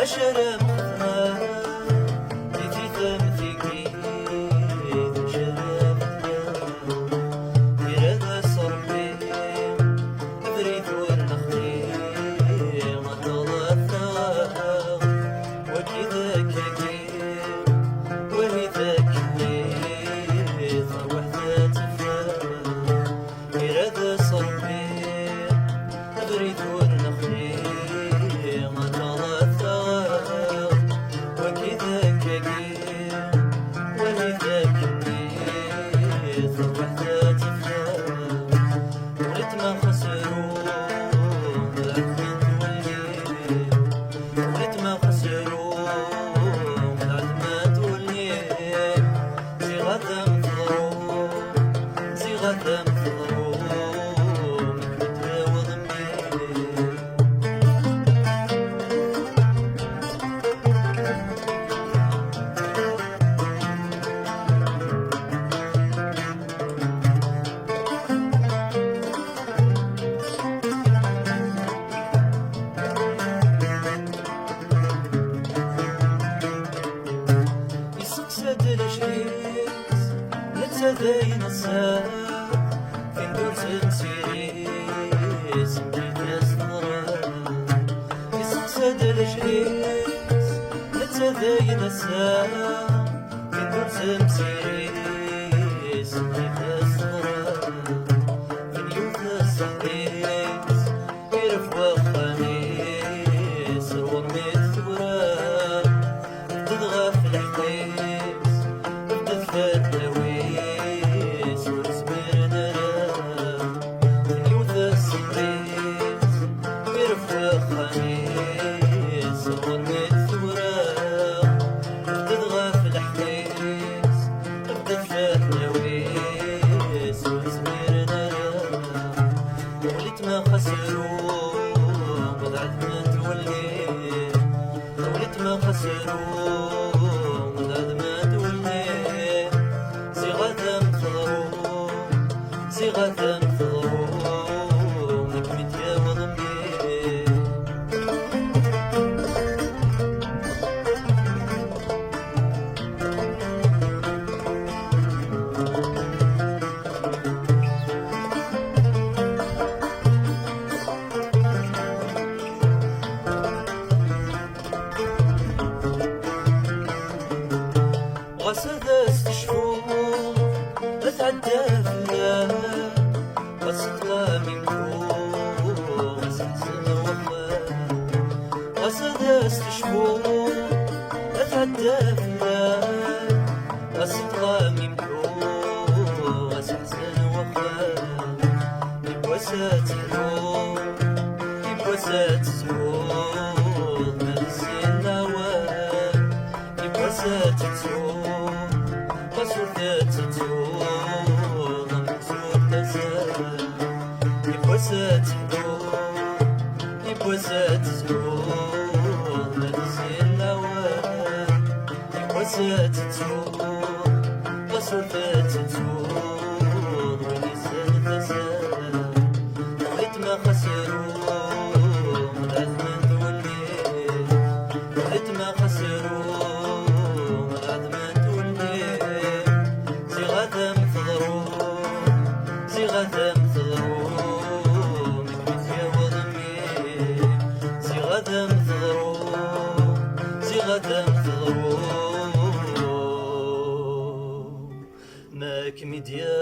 شرم ديتي ثمثيكي شرم يرادا صربي بريد والنخلي ما طلبنا وكذا كاكي وهي ذاكني ثروح ذاتفا يرادا صربي بريد والنخلي ما طلبنا وكذا كاكي وهي ذاكني ثروح ذاتفا ولد ما خسروا ذاك من تولي ولد ما خسروا بعد ما تولي زي غدا مفضروا زي غدا مفضروا مكبتها وضمي يسقسد الجليس نتداين الساق فين دور تنسيريس بديت أسنرا يسقسد الجليس نتداين الساق فين دور تنسيريس بديت أسنرا فين يوث الصحيس يرفع خميس ورميت ثورا تدغى في الحقيس بدت فتاويس ورسمينا يوث الصحيس ويرفع خميس ورميت ثورا تدغى في الحقيس بدت فتاويس ورسمينا وليت ما خسروا وضعت ما تولي وليت ما خسروا وضعت ما تولي زي غدا مفضروا زي غدا مفضروا نكمت يا وضمي غسد استشفوف أتعدى فيها غسطها من فوق غسحسن وفا غسد استشفوف أتعدى فيها غسطها من فوق غسحسن وفا يبوسات الروح يبوسات الزهور ما بسين نوام يبوسات الزهور قصور ذات الزهور مكسور تسال يبوسات الدور يبوسات الزهور ما بسين نوام يبوسات الزهور قصور ذات الزهور ولسان تسال وليت ما خسروا وضعت من تولي وليت ما خسروا وضعت من تولي زي غدا مفضروا زي غدا مفضروا مكبت يا وضمي زي غدا مفضروا زي غدا مفضروا ماك مديا